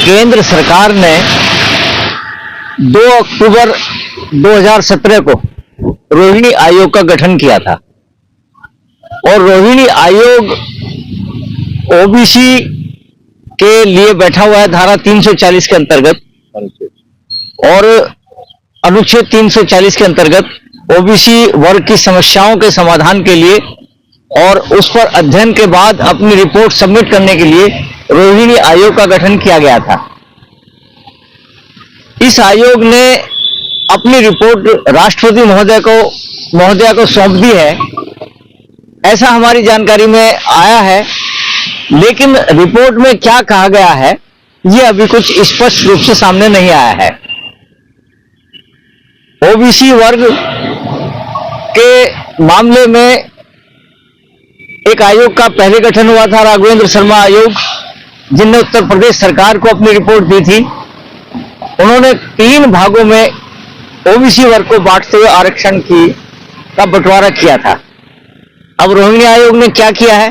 केंद्र सरकार ने 2 अक्टूबर 2017 को रोहिणी आयोग का गठन किया था और रोहिणी आयोग ओबीसी के लिए बैठा हुआ है धारा 340 के अंतर्गत और अनुच्छेद 340 के अंतर्गत ओबीसी वर्ग की समस्याओं के समाधान के लिए और उस पर अध्ययन के बाद अपनी रिपोर्ट सबमिट करने के लिए रोहिणी आयोग का गठन किया गया था। इस आयोग ने अपनी रिपोर्ट राष्ट्रपति महोदया को सौंप दी है, ऐसा हमारी जानकारी में आया है। लेकिन रिपोर्ट में क्या कहा गया है ये अभी कुछ स्पष्ट रूप से सामने नहीं आया है। ओबीसी वर्ग के मामले में एक आयोग का पहले गठन हुआ था, राघवेंद्र शर्मा आयोग, जिनने उत्तर प्रदेश सरकार को अपनी रिपोर्ट दी थी। उन्होंने 3 भागों में ओबीसी वर्ग को बांटते हुए आरक्षण का बंटवारा किया था। अब रोहिणी आयोग ने क्या किया है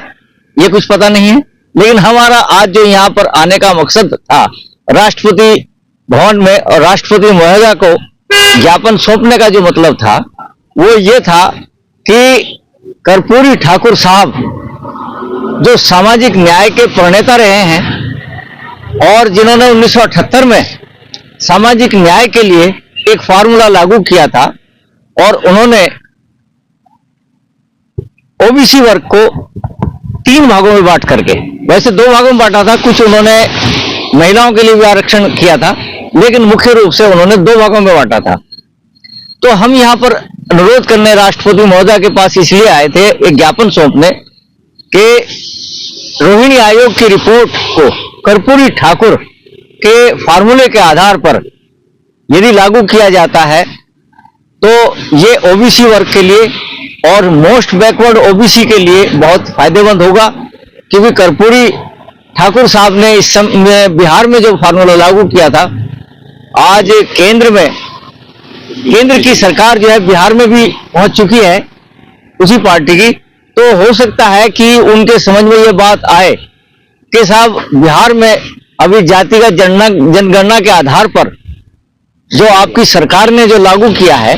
ये कुछ पता नहीं है, लेकिन हमारा आज जो यहाँ पर आने का मकसद था राष्ट्रपति भवन में और राष्ट्रपति महोदया को ज्ञापन सौंपने का जो मतलब था वो ये था कि कर्पूरी ठाकुर साहब जो सामाजिक न्याय के प्रणेता रहे हैं और जिन्होंने 1978 में सामाजिक न्याय के लिए एक फार्मूला लागू किया था और उन्होंने ओबीसी वर्ग को 3 भागों में बांट करके, वैसे 2 भागों में बांटा था, कुछ उन्होंने महिलाओं के लिए भी आरक्षण किया था, लेकिन मुख्य रूप से उन्होंने 2 भागों में बांटा था। तो हम यहाँ पर अनुरोध करने राष्ट्रपति महोदया के पास इसलिए आए थे एक ज्ञापन सौंपने कि रोहिणी आयोग की रिपोर्ट को कर्पूरी ठाकुर के फार्मूले के आधार पर यदि लागू किया जाता है तो ये ओबीसी वर्ग के लिए और मोस्ट बैकवर्ड ओबीसी के लिए बहुत फायदेमंद होगा, क्योंकि कर्पूरी ठाकुर साहब ने इस समय बिहार में जो फार्मूला लागू किया था, आज केंद्र की सरकार जो है बिहार में भी पहुंच चुकी है उसी पार्टी की, तो हो सकता है कि उनके समझ में ये बात आए कि साहब बिहार में अभी जातिगत जनगणना के आधार पर जो आपकी सरकार ने जो लागू किया है,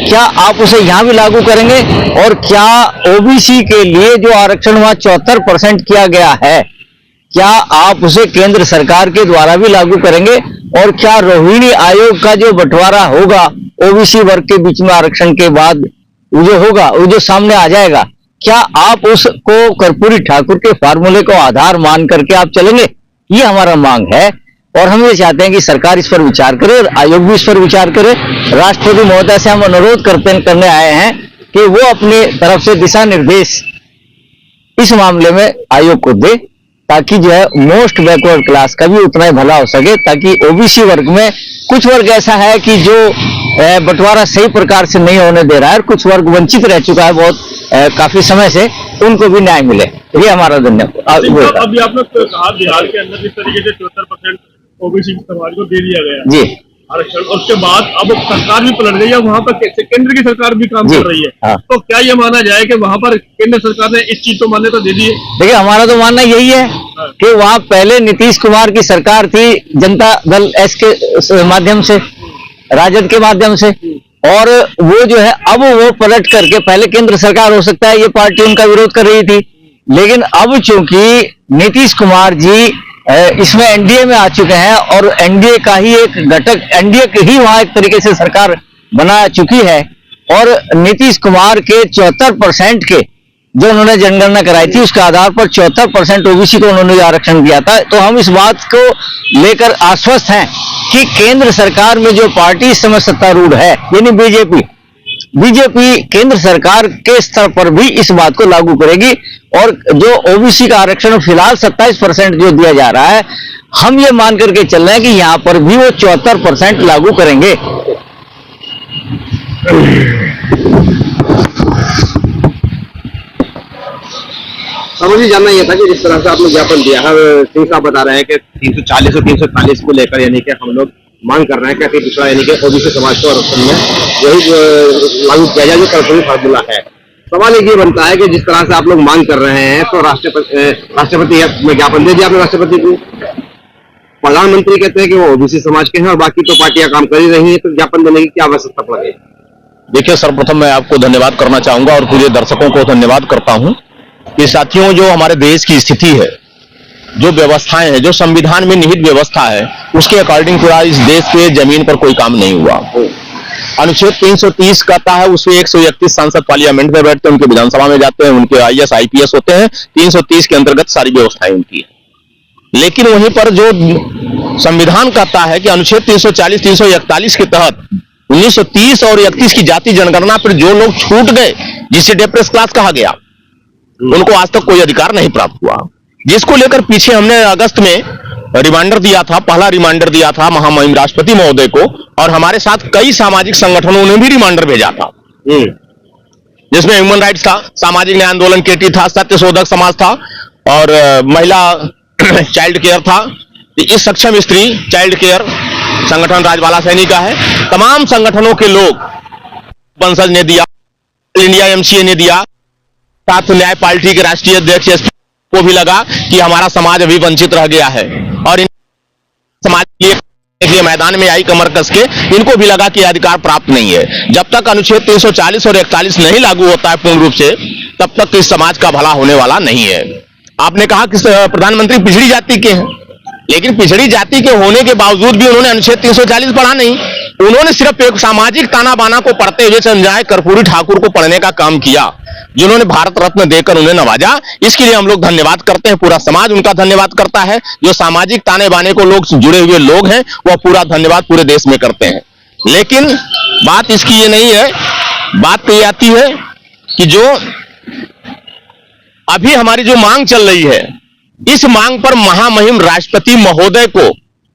क्या आप उसे यहां भी लागू करेंगे और क्या ओबीसी के लिए जो आरक्षण वहां 74% किया गया है, क्या आप उसे केंद्र सरकार के द्वारा भी लागू करेंगे और क्या रोहिणी आयोग का जो बंटवारा होगा ओबीसी वर्ग के बीच में आरक्षण के बाद जो होगा, वो जो सामने आ जाएगा, क्या आप उसको कर्पूरी ठाकुर के फार्मूले को आधार मान करके आप चलेंगे? ये हमारा मांग है और हम ये चाहते हैं कि सरकार इस पर विचार करे और आयोग भी इस पर विचार करे। राष्ट्रपति महोदया से हम अनुरोध करने आए हैं कि वो अपनी तरफ से दिशा निर्देश इस मामले में आयोग को दे, ताकि जो है मोस्ट बैकवर्ड क्लास का भी उतना ही भला हो सके, ताकि ओबीसी वर्ग में कुछ वर्ग ऐसा है कि जो बंटवारा सही प्रकार से नहीं होने दे रहा है और कुछ वर्ग वंचित रह चुका है बहुत काफी समय से, उनको भी न्याय मिले। ये हमारा धन्यवाद। अभी आपने कहा बिहार के अंदर जिस तरीके से 74% ओबीसी समाज को दे दिया गया जी आरक्षण, उसके बाद अब सरकार भी पलट गई है, वहाँ पर केंद्र की सरकार भी काम कर रही है। हाँ। तो क्या ये माना जाए कि वहाँ पर केंद्र सरकार ने इस चीज को मान्यता दे दी है? देखिए, हमारा तो मानना यही है कि वहाँ पहले नीतीश कुमार की सरकार थी, जनता दल एस के माध्यम से, राजद के माध्यम से, और वो जो है अब वो पलट करके, पहले केंद्र सरकार हो सकता है ये पार्टी उनका विरोध कर रही थी, लेकिन अब चूंकि नीतीश कुमार जी इसमें एनडीए में आ चुके हैं और एनडीए का ही एक घटक, एनडीए की ही वहां एक तरीके से सरकार बना चुकी है और नीतीश कुमार के 74% के जो उन्होंने जनगणना कराई थी उसके आधार पर 74% ओबीसी को उन्होंने आरक्षण दिया था। तो हम इस बात को लेकर आश्वस्त हैं कि केंद्र सरकार में जो पार्टी इस समय सत्तारूढ़ है यानी बीजेपी केंद्र सरकार के स्तर पर भी इस बात को लागू करेगी और जो ओबीसी का आरक्षण फिलहाल 27% जो दिया जा रहा है, हम ये मान करके चल रहे हैं कि यहां पर भी वो 74% लागू करेंगे। समझिए, जानना यह था कि जिस तरह से आपने ज्ञापन दिया है, सिंह साहब बता रहे हैं कि 340 और 340 को लेकर यानी कि हम लोग मांग कर रहे हैं कि पिछड़ा यानी कि ओबीसी समाज को आरक्षण में वही लागू किया जाए जो कर्पूरी फार्मूला है। सवाल ये बनता है कि जिस तरह से आप लोग मांग कर रहे हैं तो राष्ट्रपति में ज्ञापन दे दिया आपने राष्ट्रपति को, प्रधानमंत्री कहते हैं कि वो ओबीसी समाज के हैं और बाकी तो पार्टियां काम कर ही रही हैं, तो ज्ञापन देने की क्या आवश्यकता पड़ गई? देखिए, सर्वप्रथम मैं आपको धन्यवाद करना चाहूंगा और पूरे दर्शकों को धन्यवाद करता हूं कि साथियों, जो हमारे देश की स्थिति है, जो व्यवस्थाएं हैं, जो संविधान में निहित व्यवस्था है, उसके अकॉर्डिंग पूरा इस देश के जमीन पर कोई काम नहीं हुआ। अनुच्छेद 330 कहता है, उसमें 131 सांसद पार्लियामेंट में बैठते हैं, उनके विधानसभा में जाते हैं, उनके IAS IPS होते हैं, 330 के अंतर्गत सारी व्यवस्थाएं उनकी है। लेकिन वहीं पर जो संविधान कहता है कि अनुच्छेद 340 341 के तहत 1930 और 31 की जाति जनगणना पर जो लोग छूट गए, जिसे डिप्रेस क्लास कहा गया, उनको आज तक कोई अधिकार नहीं प्राप्त हुआ, जिसको लेकर पीछे हमने अगस्त में रिमाइंडर दिया था, पहला रिमाइंडर दिया था महामहिम राष्ट्रपति महोदय को, और हमारे साथ कई सामाजिक संगठनों ने भी रिमाइंडर भेजा था, जिसमें ह्यूमन राइट्स था, सामाजिक न्याय आंदोलन केटी था, सत्य शोधक समाज था और महिला चाइल्ड केयर था, इस सक्षम स्त्री चाइल्ड केयर संगठन राजबाला सैनी का है। तमाम संगठनों के लोग, बंसल ने दिया, इंडिया MCA ने दिया, साथ न्याय पार्टी के राष्ट्रीय अध्यक्ष को भी लगा कि हमारा समाज अभी वंचित रह गया है, और इन समाज के मैदान में आई कमर कस के, इनको भी लगा कि अधिकार प्राप्त नहीं है। जब तक अनुच्छेद 340 और 41 नहीं लागू होता है पूर्ण रूप से, तब तक इस समाज का भला होने वाला नहीं है। आपने कहा कि प्रधानमंत्री पिछड़ी जाति के हैं, लेकिन पिछड़ी जाति के होने के बावजूद भी उन्होंने अनुच्छेद 340 पढ़ा नहीं, उन्होंने सिर्फ एक सामाजिक ताना बाना को पढ़ते हुए संजय कर्पूरी ठाकुर को पढ़ने का काम किया, जिन्होंने भारत रत्न देकर उन्हें नवाजा। इसके लिए हम लोग धन्यवाद करते हैं, पूरा समाज उनका धन्यवाद करता है। जो सामाजिक ताने बाने को लोग जुड़े हुए लोग हैं, वह पूरा धन्यवाद पूरे देश में करते हैं। लेकिन बात इसकी ये नहीं है, बात तो ये आती है कि जो अभी हमारी जो मांग चल रही है, इस मांग पर महामहिम राष्ट्रपति महोदय को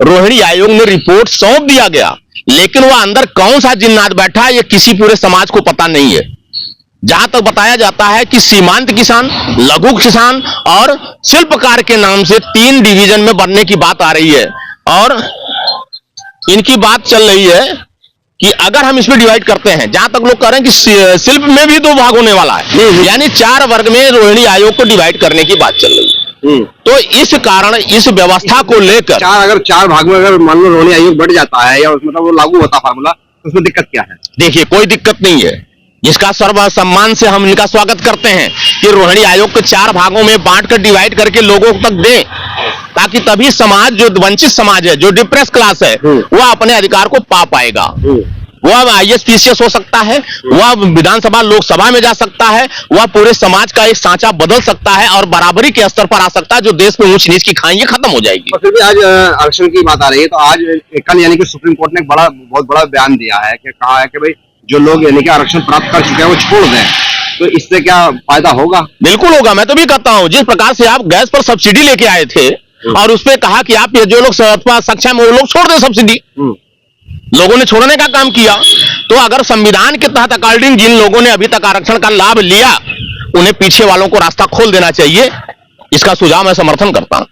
रोहिणी आयोग ने रिपोर्ट सौंप दिया गया, लेकिन वह अंदर कौन सा जिन्नात बैठा है, ये किसी पूरे समाज को पता नहीं है। जहां तक बताया जाता है कि सीमांत किसान, लघु किसान और शिल्पकार के नाम से 3 डिवीजन में बनने की बात आ रही है, और इनकी बात चल रही है कि अगर हम इसमें डिवाइड करते हैं, जहां तक लोग कह रहे हैं कि शिल्प में भी 2 भाग होने वाला है, यानी 4 वर्ग में रोहिणी आयोग को डिवाइड करने की बात चल रही है। तो इस कारण इस व्यवस्था को लेकर अगर 4 भाग में अगर मान लो रोहिणी आयोग बढ़ जाता है, या मतलब वो लागू होता फार्मूला, तो उसमें दिक्कत क्या है? देखिए, कोई दिक्कत नहीं है, जिसका सर्व सम्मान से हम इनका स्वागत करते हैं कि रोहिणी आयोग को 4 भागों में बांटकर डिवाइड करके लोगों तक दें, ताकि तभी समाज, जो वंचित समाज है, जो डिप्रेस क्लास है, वह अपने अधिकार को पा पाएगा। वह IAS PCS हो सकता है, वह विधानसभा लोकसभा में जा सकता है, वह पूरे समाज का एक सांचा बदल सकता है और बराबरी के स्तर पर आ सकता है। जो देश में ऊंच नीच की खाई खत्म हो जाएगी। फिर भी आज आरक्षण की बात आ रही है, तो आज कल यानी कि सुप्रीम कोर्ट ने बहुत बड़ा बयान दिया है, कि कहा है कि भाई जो लोग यानी कि आरक्षण प्राप्त कर चुके हैं वो छोड़ दें, तो इससे क्या फायदा होगा? बिल्कुल होगा, मैं तो भी कहता हूं। जिस प्रकार से आप गैस पर सब्सिडी लेके आए थे और उस पर कहा कि आप ये जो लोग सक्षम है वो लोग छोड़ दें सब्सिडी, लोगों ने छोड़ने का काम किया। तो अगर संविधान के तहत अकॉर्डिंग जिन लोगों ने अभी तक आरक्षण का लाभ लिया, उन्हें पीछे वालों को रास्ता खोल देना चाहिए। इसका सुझाव मैं समर्थन करता हूं।